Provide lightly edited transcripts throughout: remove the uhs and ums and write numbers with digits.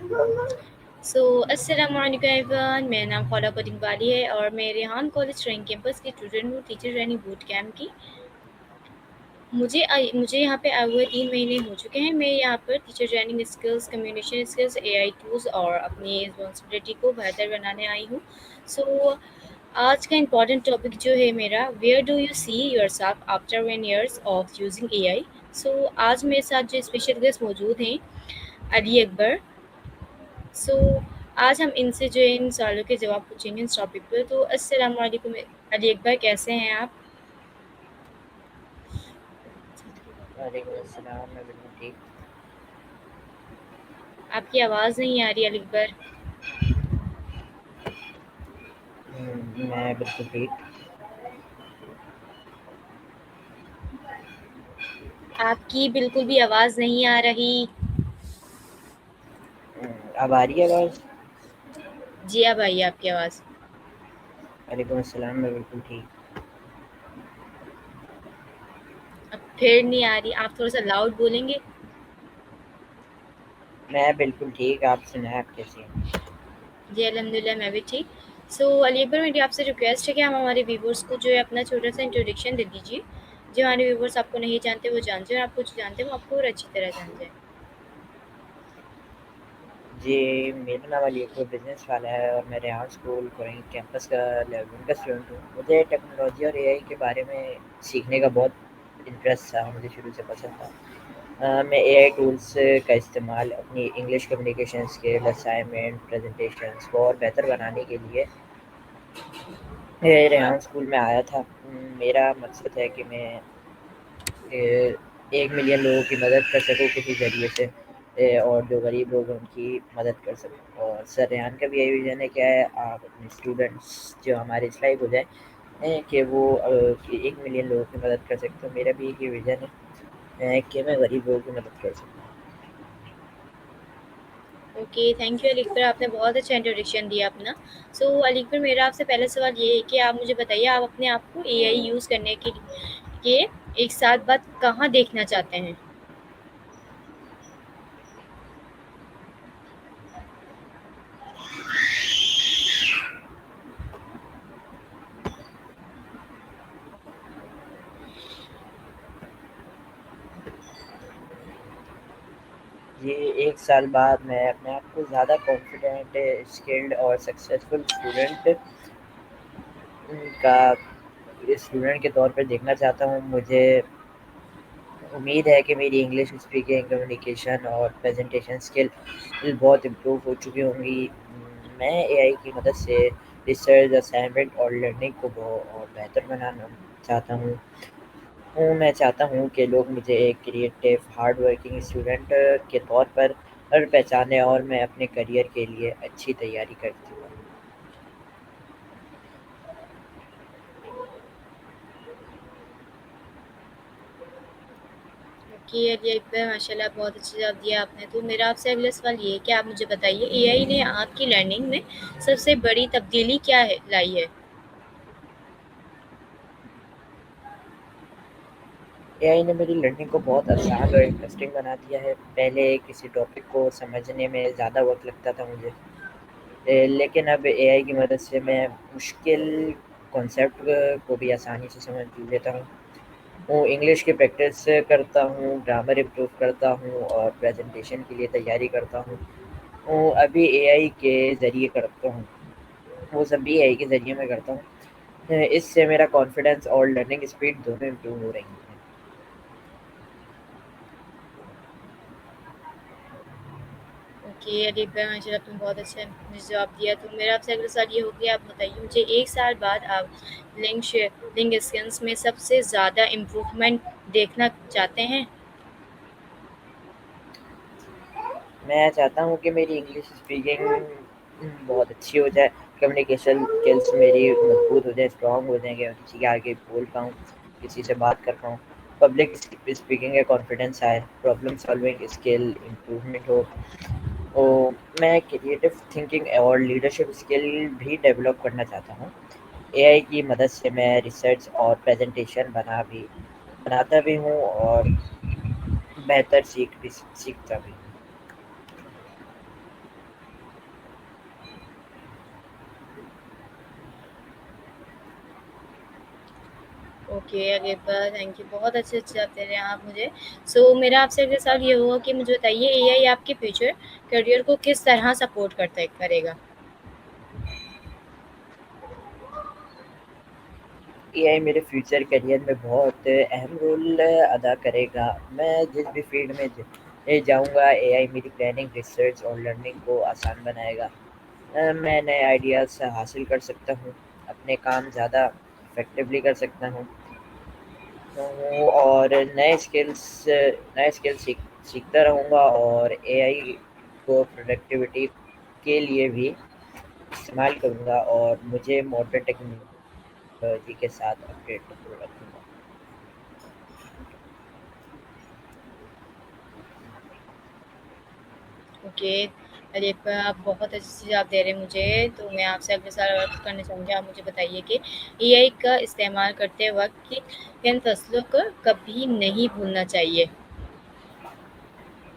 अस्सलाम वालेकुम एवरीवन। मेरा नाम ख़ौला कोडिंग वाली है और मैं रेहान कॉलेज ट्रेन कैंपस की स्टूडेंट हूँ टीचर ट्रेनिंग बूट कैम्प की। मुझे यहाँ पे आए हुए 3 महीने हो चुके हैं। मैं यहाँ पर teacher training skills, communication skills, AI tools और अपनी रिस्पॉन्सिबिलिटी को बेहतर बनाने आई हूँ। सो आज का इम्पॉर्टेंट टॉपिक जो है मेरा, where do you see yourself after 10 years of using AI. आज मेरे साथ जो स्पेशल गेस्ट मौजूद हैं, अली अकबर। सो आज हम इनसे जो है इन सवालों के जवाब पूछेंगे इस टॉपिक पे। तो अस्सलाम वालेकुम अली अकबर, कैसे हैं आप? वालेकुम अस्सलाम। मैं बिल्कुल ठीक। आपकी आवाज़ नहीं आ रही अली अकबर। मैं बिल्कुल ठीक। आपकी बिल्कुल भी आवाज़ नहीं आ रही। अब आ रही है आवाज़? जी अब आई है आपकी आवाज़। वालेकुम अस्सलाम। मैं बिल्कुल ठीक। अब फिर नहीं आ रही, आप थोड़ा सा लाउड बोलेंगे? मैं बिल्कुल ठीक। आप सुनाएं, आप कैसी हैं? जी अल्हम्दुलिल्लाह, मैं भी ठीक। अली अकबर, मेरी आपसे रिक्वेस्ट है कि हम हमारे व्यूवर्स को जो है अपना छोटा सा इंट्रोडक्शन दे दीजिए। जो हमारे व्यूवर्स आपको नहीं जानते वो जान जाए, और आपको जो जानते हैं वो आपको और अच्छी तरह जान जाए। जी, मेरा नाम अली अकबर बिजनेस वाला है और मैं रेहान स्कूल कोरिंग कैंपस का 11 का स्टूडेंट हूँ। मुझे टेक्नोलॉजी और एआई के बारे में सीखने का बहुत इंटरेस्ट था, मुझे शुरू से पसंद था। मैं एआई टूल्स का इस्तेमाल अपनी English communication skill, assignment, presentations को और बेहतर बनाने के लिए रेहान स्कूल में आया था। मेरा मकसद है कि मैं 1 मिलियन लोगों की मदद कर सकूँ किसी ज़रिए से, और जो गरीब लोग हैं उनकी मदद कर सकूँ। और सर रेहान का भी यही विज़न है, क्या है, आप अपने स्टूडेंट्स जो हमारे इस लायक हो जाए कि वो कि 1 मिलियन लोगों की मदद कर सकते। तो मेरा भी यही विज़न है कि मैं गरीब लोगों की मदद कर सकूँ। Okay, thank you Ali Akbar, आपने बहुत अच्छा इंट्रोडक्शन दिया अपना। अली अकबर, मेरा आपसे पहला सवाल ये है कि आप मुझे बताइए, आप अपने आप को एआई यूज़ करने के एक साल बाद कहाँ देखना चाहते हैं? ये 1 साल बाद मैं अपने आप को ज़्यादा कॉन्फिडेंट, स्किल्ड और सक्सेसफुल का स्टूडेंट के तौर पर देखना चाहता हूँ। मुझे उम्मीद है कि मेरी इंग्लिश स्पीकिंग, कम्युनिकेशन और प्रेजेंटेशन स्किल बहुत इम्प्रूव हो चुकी होंगी। मैं एआई की मदद से रिसर्च, असाइनमेंट और लर्निंग को और बेहतर बनाना चाहता हूँ। मैं चाहता हूँ कि लोग मुझे एक क्रिएटिव, हार्ड वर्किंग स्टूडेंट के तौर पर पहचानें और मैं अपने करियर के लिए अच्छी तैयारी कर चुका हूँ। ओके अली अकबर, माशाल्लाह बहुत अच्छा जवाब दिया आपने। तो मेरा आपसे अगला सवाल ये है कि आप मुझे बताइए, एआई ने आपकी लर्निंग में सबसे बड़ी तब्दीली क्या है लाई है? एआई ने मेरी लर्निंग को बहुत आसान और इंटरेस्टिंग बना दिया है। पहले किसी टॉपिक को समझने में ज़्यादा वक्त लगता था मुझे, लेकिन अब एआई की मदद से मैं मुश्किल कॉन्सेप्ट को भी आसानी से समझ लेता हूँ। वो इंग्लिश की प्रैक्टिस करता हूँ, ग्रामर इम्प्रूव करता हूँ और प्रेजेंटेशन के लिए तैयारी करता हूँ। वो अभी एआई के ज़रिए करता हूँ वो सब भी एआई के ज़रिए मैं करता हूँ। इससे मेरा कॉन्फिडेंस और लर्निंग स्पीड दोनों इम्प्रूव हो रही हैं। ओके अली अकबर, माशाल्लाह आपने बहुत अच्छा मुझे जवाब दिया। तो मेरा आपसे अगला सवाल ये हो गया, आप बताइए मुझे, एक साल बाद आप लिंग स्किल्स में सबसे ज़्यादा इम्प्रूवमेंट देखना चाहते हैं? मैं चाहता हूँ कि मेरी इंग्लिश स्पीकिंग बहुत अच्छी हो जाए, कम्युनिकेशन स्किल्स मेरी मजबूत हो जाए, स्ट्रॉन्ग हो जाए कि मैं किसी के आगे बोल पाऊँ, किसी से बात कर पाऊँ, पब्लिक स्पीकिंग का कॉन्फिडेंस आए, प्रॉब्लम सॉल्विंग स्किल इम्प्रूवमेंट हो। मैं क्रिएटिव थिंकिंग और लीडरशिप स्किल भी डेवलप करना चाहता हूँ। एआई की मदद से मैं रिसर्च और प्रेजेंटेशन बनाता भी हूँ और बेहतर सीखता भी हूँ। ओके, अरे वाह! Thank you. बहुत अच्छे-अच्छे जवाब दे रहे हैं आप मुझे। मेरा आपसे अगला सवाल ये होगा कि मुझे बताइए एआई आपके फ्यूचर करियर को किस तरह सपोर्ट करता करेगा? एआई मेरे फ्यूचर करियर में बहुत अहम रोल अदा करेगा। मैं जिस भी फ़ील्ड में जाऊँगा, एआई मेरी प्लानिंग, रिसर्च और लर्निंग को आसान बनाएगा। मैं नए आइडियाज़ हासिल कर सकता हूँ, अपने काम ज़्यादा इफ़ेक्टिवली कर सकता हूँ और नए स्किल्स सीखता रहूँगा और एआई को प्रोडक्टिविटी के लिए भी इस्तेमाल करूँगा और मुझे मॉडर्न टेक्नोलॉजी के साथ अपडेट रखूँगा। ओके, अरे वाह! आप बहुत अच्छे से जवाब दे रहे हैं मुझे। मैं आपसे अगले सवाल करना चाहूँगी। आप मुझे बताइए कि एआई का इस्तेमाल करते वक़्त किन फसलों को कभी नहीं भूलना चाहिए?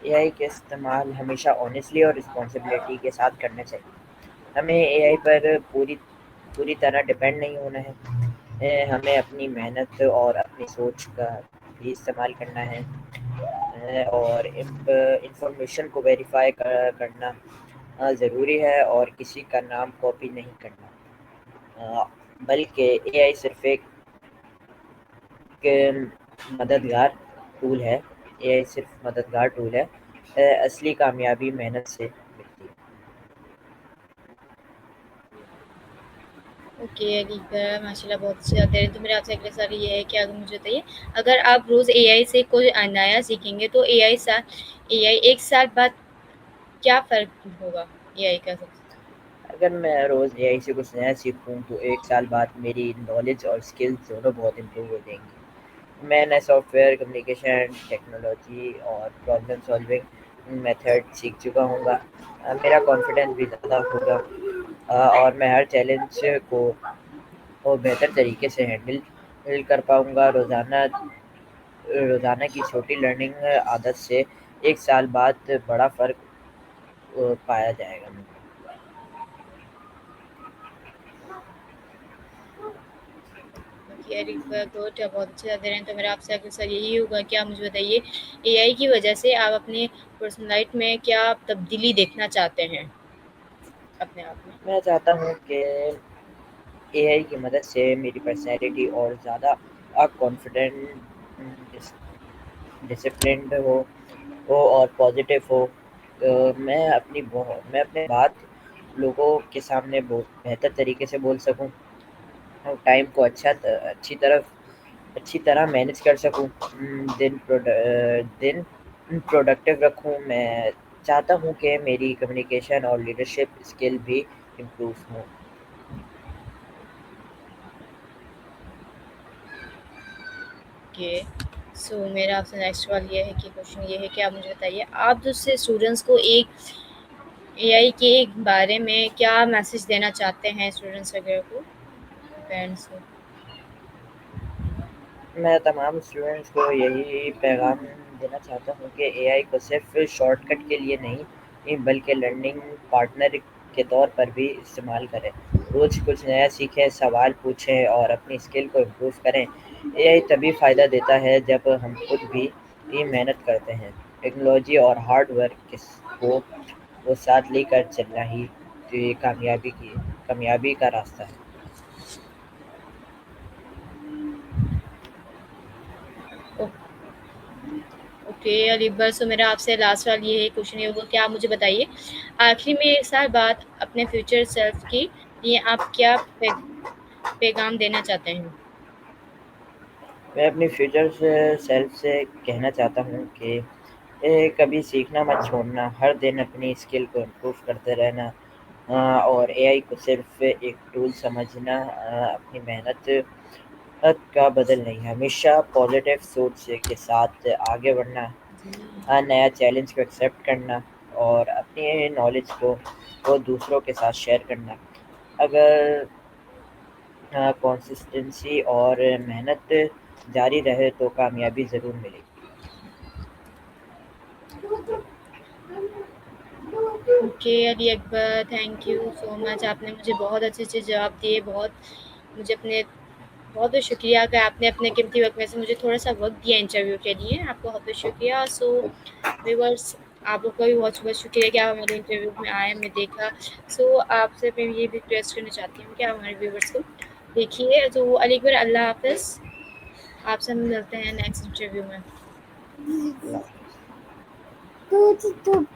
एआई का इस्तेमाल हमेशा ऑनेस्टली और रिस्पॉन्सिबिलिटी के साथ करना चाहिए। हमें एआई पर पूरी तरह डिपेंड नहीं होना है। हमें अपनी मेहनत और अपनी सोच का भी इस्तेमाल करना है और इंफॉर्मेशन को वेरीफाई करना ज़रूरी है और किसी का नाम कॉपी नहीं करना। अ, बल्कि एआई सिर्फ एक मददगार टूल है। एआई सिर्फ मददगार टूल है। असली कामयाबी मेहनत से मिलती है। ओके, ठीक है, माशाल्लाह बहुत अच्छे जवाब दे रहे हैं। मेरा आपसे अगला सवाल ये है कि अगर मुझे बताइए, अगर आप रोज़ एआई से कोई नया सीखेंगे तो एआई 1 साल बाद क्या फ़र्क होगा एआई का सबसे? अगर मैं रोज़ एआई से कुछ नया सीखूँ तो 1 साल बाद मेरी नॉलेज और स्किल्स दोनों बहुत इम्प्रूव हो जाएँगी। मैं नए सॉफ्टवेयर, कम्युनिकेशन, टेक्नोलॉजी और प्रॉब्लम सॉल्विंग मेथड सीख चुका हूँगा। मेरा कॉन्फिडेंस भी ज़्यादा होगा और मैं हर चैलेंज को बेहतर तरीके से हैंडल कर पाऊँगा। रोज़ाना की छोटी लर्निंग आदत से 1 साल बाद बड़ा फ़र्क पाया जाएगा। ओके, गुड, बहुत अच्छे जवाब दे रहे हैं। मेरा आपसे अगला सवाल यही होगा कि आप मुझे बताइए, एआई की वजह से आप अपनी पर्सनल लाइफ़ में क्या तब्दीली देखना चाहते हैं अपने आप में? मैं चाहता हूँ कि एआई की मदद से मेरी पर्सनैलिटी और ज़्यादा कॉन्फिडेंट, डिसिप्लिन्ड हो और पॉजिटिव हो। मैं अपने बात लोगों के सामने बेहतर तरीके से बोल सकूँ और टाइम को अच्छी तरह मैनेज कर सकूँ। दिन प्रोडक्टिव रखूँ। मैं चाहता हूँ कि मेरी कम्युनिकेशन और लीडरशिप स्किल भी इम्प्रूव हों। ओके, मेरा आपसे नेक्स्ट सवाल ये है कि क्वेश्चन ये है कि आप मुझे बताइए, आप दूसरे स्टूडेंट्स को एक एआई के बारे में क्या मैसेज देना चाहते हैं स्टूडेंट्स वगैरह को, पेरेंट्स को? मैं तमाम स्टूडेंट्स को यही पैगाम देना चाहता हूँ कि एआई को सिर्फ शॉर्टकट के लिए नहीं बल्कि लर्निंग पार्टनर के तौर पर भी इस्तेमाल करें। रोज़ कुछ नया सीखें, सवाल पूछें और अपनी स्किल को इम्प्रूव करें। एआई तभी फ़ायदा देता है जब हम खुद भी मेहनत करते हैं। टेक्नोलॉजी और हार्ड वर्क को साथ लेकर चलना ही तो ये कामयाबी का रास्ता है। ओ- ओके अलीबर, मेरा आपसे लास्ट सवाल ये है, क्वेश्चन ये होगा कि आप मुझे बताइए, आखिरी में 1 साल बाद अपने फ्यूचर सेल्फ के लिए आप क्या पैगाम देना चाहते हैं? मैं अपनी फ्यूचर से सेल्फ से कहना चाहता हूँ कि कभी सीखना मत छोड़ना, हर दिन अपनी स्किल को इम्प्रूव करते रहना और एआई को सिर्फ एक टूल समझना, अपनी मेहनत का बदल नहीं, हमेशा पॉजिटिव सोच के साथ आगे बढ़ना, नया चैलेंज को एक्सेप्ट करना और अपनी नॉलेज को दूसरों के साथ शेयर करना। अगर कंसिस्टेंसी और मेहनत जारी रहे तो कामयाबी ज़रूर मिलेगी। Okay Ali Akbar, thank you so much. आपने मुझे बहुत अच्छे अच्छे जवाब दिए, बहुत मुझे अपने بہت بہت شکریہ کہ آپ نے اپنے قیمتی وقت میں سے مجھے تھوڑا سا وقت دیا انٹرویو کے لیے، آپ کا بہت بہت شکریہ۔ سو ویورس، آپ لوگ کا بھی بہت بہت شکریہ کہ آپ ہمارے انٹرویو میں آئے، ہم نے دیکھا۔ سو آپ سے میں یہ بھی ریکویسٹ کرنا چاہتی ہوں کہ آپ ہمارے ویورس کو دیکھیے۔ تو علی اکبر، اللہ حافظ، آپ سے ہم ملتے ہیں نیکسٹ انٹرویو میں۔ اللہ حافظ۔